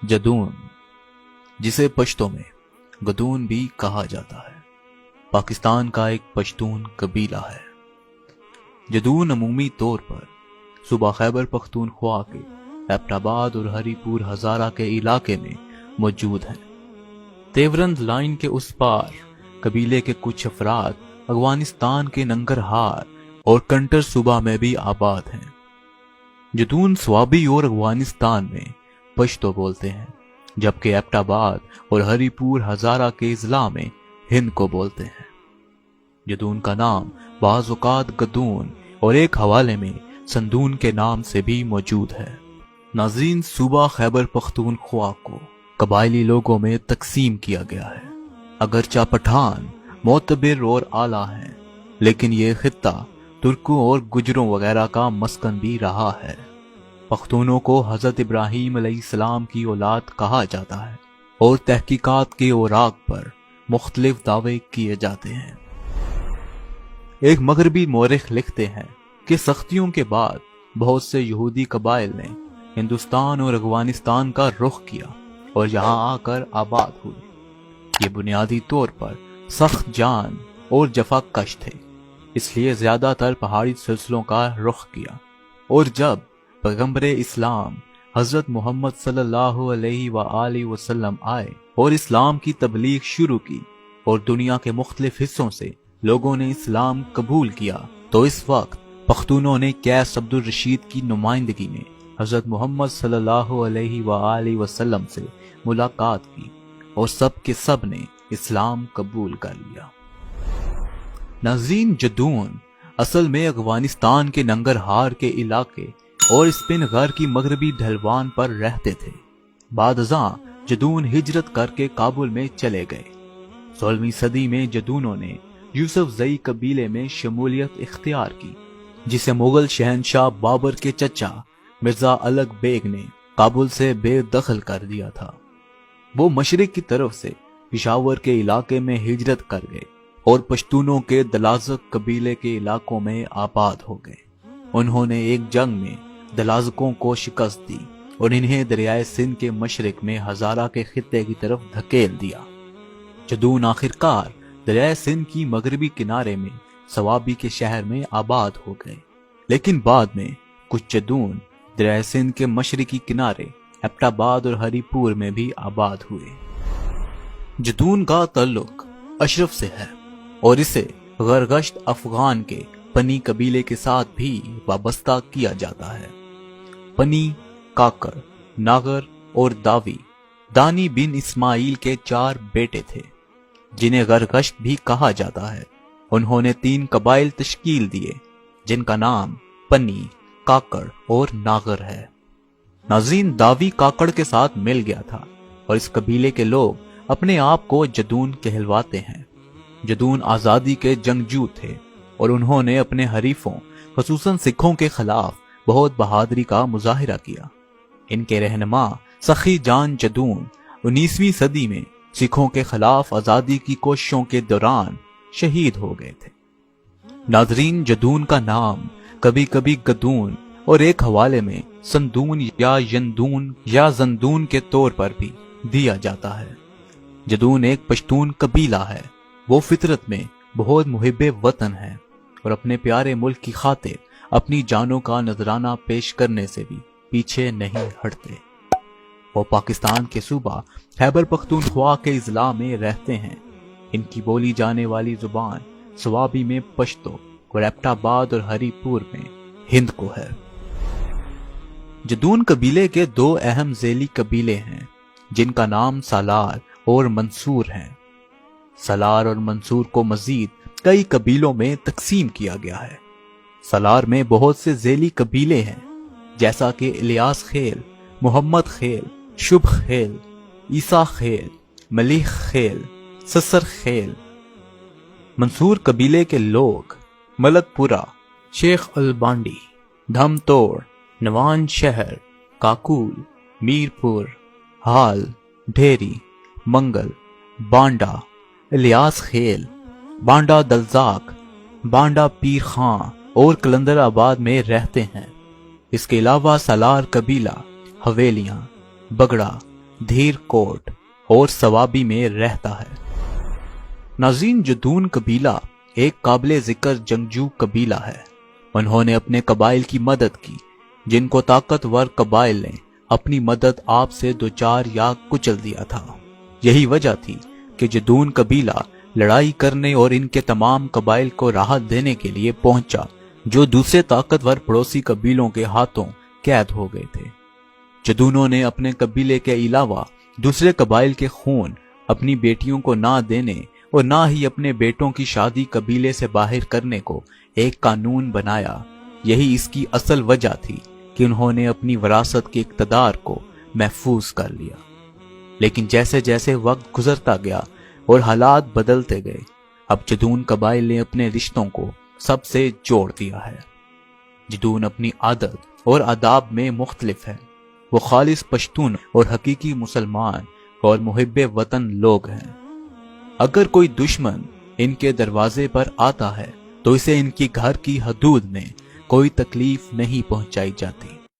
جدون، جسے پشتو میں گدون بھی کہا جاتا ہے، پاکستان کا ایک پشتون قبیلہ ہے۔ جدون عمومی طور پر صوبہ خیبر پختونخوا کے ایبٹ آباد اور ہری پور ہزارہ کے علاقے میں موجود ہیں۔ تیورند لائن کے اس پار قبیلے کے کچھ افراد افغانستان کے ننگرہار اور کنٹر صوبہ میں بھی آباد ہیں۔ جدون سوابی اور افغانستان میں پشتو بولتے ہیں، جبکہ ایبٹ آباد اور ہری پور ہزارہ کے اضلاع میں ہند کو بولتے ہیں۔ جدون کا نام بعض اوقات گدون اور ایک حوالے میں سندون کے نام سے بھی موجود ہے۔ ناظرین، صوبہ خیبر پختونخوا کو قبائلی لوگوں میں تقسیم کیا گیا ہے۔ اگرچہ پٹھان معتبر اور اعلیٰ ہیں، لیکن یہ خطہ ترکوں اور گجروں وغیرہ کا مسکن بھی رہا ہے۔ پختونوں کو حضرت ابراہیم علیہ السلام کی اولاد کہا جاتا ہے اور تحقیقات کے اوراق پر مختلف دعوے کیے جاتے ہیں۔ ایک مغربی مورخ لکھتے ہیں کہ سختیوں کے بعد بہت سے یہودی قبائل نے ہندوستان اور افغانستان کا رخ کیا اور یہاں آ کر آباد ہوئے۔ یہ بنیادی طور پر سخت جان اور جفا کش تھے، اس لیے زیادہ تر پہاڑی سلسلوں کا رخ کیا، اور جب پیغمبر اسلام حضرت محمد صلی اللہ علیہ وآلہ وسلم آئے اور اسلام کی تبلیغ شروع کی اور دنیا کے مختلف حصوں سے لوگوں نے اسلام قبول کیا، تو اس وقت پختونوں نے قیس عبد الرشید کی نمائندگی میں حضرت محمد صلی اللہ علیہ وآلہ وسلم سے ملاقات کی اور سب کے سب نے اسلام قبول کر لیا۔ ناظرین، جدون اصل میں افغانستان کے ننگرہار کے علاقے اور اسپن غر کی مغربی ڈھلوان پر رہتے تھے۔ بعد ازاں جدون ہجرت کر کے کابل میں چلے گئے۔ 16ویں صدی میں جدونوں نے یوسف زئی قبیلے میں شمولیت اختیار کی، جسے مغل شہنشاہ بابر کے چچا مرزا الغ بیگ نے کابل سے بے دخل کر دیا تھا۔ وہ مشرق کی طرف سے پشاور کے علاقے میں ہجرت کر گئے اور پشتونوں کے دلازق قبیلے کے علاقوں میں آباد ہو گئے۔ انہوں نے ایک جنگ میں دلازقوں کو شکست دی اور انہیں دریائے سندھ کے مشرق میں ہزارہ کے خطے کی طرف دھکیل دیا۔ جدون آخرکار دریائے سندھ کی مغربی کنارے میں سوابی کے شہر میں آباد ہو گئے، لیکن بعد میں کچھ جدون دریائے سندھ کے مشرقی کنارے ایبٹ آباد اور ہری پور میں بھی آباد ہوئے۔ جدون کا تعلق اشرف سے ہے اور اسے غرگشت افغان کے پنی قبیلے کے ساتھ بھی وابستہ کیا جاتا ہے۔ پنی، کاکڑ، ناگر اور داوی دانی بن اسماعیل کے 4 بیٹے تھے، جنہیں غرگشت بھی کہا جاتا ہے۔ انہوں نے 3 قبائل تشکیل دیے، جن کا نام پنی، کاکڑ اور ناگر ہے۔ ناظرین، داوی کاکڑ کے ساتھ مل گیا تھا اور اس قبیلے کے لوگ اپنے آپ کو جدون کہلواتے ہیں۔ جدون آزادی کے جنگجو تھے اور انہوں نے اپنے حریفوں خصوصاً سکھوں کے خلاف بہت بہادری کا مظاہرہ کیا۔ ان کے رہنما سخی جان جدون 19ویں صدی میں سکھوں کے خلاف آزادی کی کوششوں کے دوران شہید ہو گئے تھے۔ ناظرین، جدون کا نام کبھی کبھی گدون اور ایک حوالے میں سندون یا یندون یا زندون کے طور پر بھی دیا جاتا ہے۔ جدون ایک پشتون قبیلہ ہے۔ وہ فطرت میں بہت محب وطن ہے اور اپنے پیارے ملک کی خاطر اپنی جانوں کا نذرانہ پیش کرنے سے بھی پیچھے نہیں ہٹتے۔ وہ پاکستان کے صوبہ خیبر پختونخوا کے اضلاع میں رہتے ہیں۔ ان کی بولی جانے والی زبان سوابی میں پشتو اور ایبٹ آباد اور ہری پور میں ہند کو ہے۔ جدون قبیلے کے 2 اہم ذیلی قبیلے ہیں، جن کا نام سالار اور منصور ہیں۔ سالار اور منصور کو مزید کئی قبیلوں میں تقسیم کیا گیا ہے۔ سالار میں بہت سے ذیلی قبیلے ہیں، جیسا کہ الیاس خیل، محمد خیل، شبھ خیل، عیسیٰ خیل، ملیح خیل، سسر خیل۔ منصور قبیلے کے لوگ ملک پورہ، شیخ البانڈی، دھم توڑ، نوان شہر، کاکول، میرپور، حال، ڈھیری، منگل، بانڈا، الیاس خیل، بانڈا دلزاک، بانڈا پیر خان اور کلندر آباد میں رہتے ہیں۔ اس کے علاوہ سالار قبیلہ حویلیاں، بگڑا، دھیر کوٹ اور سوابی میں رہتا ہے۔ ناظرین، جدون قبیلہ ایک قابل ذکر جنگجو قبیلہ ہے۔ انہوں نے اپنے قبائل کی مدد کی جن کو طاقتور قبائل نے اپنی مدد آپ سے دوچار یا کچل دیا تھا۔ یہی وجہ تھی کہ جدون قبیلہ لڑائی کرنے اور ان کے تمام قبائل کو راحت دینے کے لیے پہنچا جو دوسرے طاقتور پڑوسی قبیلوں کے ہاتھوں قید ہو گئے تھے۔ جدونوں نے اپنے قبیلے کے علاوہ دوسرے قبائل کے خون اپنی بیٹیوں کو نہ دینے اور نہ ہی اپنے بیٹوں کی شادی قبیلے سے باہر کرنے کو ایک قانون بنایا۔ یہی اس کی اصل وجہ تھی کہ انہوں نے اپنی وراثت کے اقتدار کو محفوظ کر لیا۔ لیکن جیسے جیسے وقت گزرتا گیا اور حالات بدلتے گئے، اب جدون قبائل نے اپنے رشتوں کو سب سے جوڑ دیا ہے۔ جدون اپنی عادت اور آداب میں مختلف ہے۔ وہ خالص پشتون اور حقیقی مسلمان اور محب وطن لوگ ہیں۔ اگر کوئی دشمن ان کے دروازے پر آتا ہے تو اسے ان کی گھر کی حدود میں کوئی تکلیف نہیں پہنچائی جاتی۔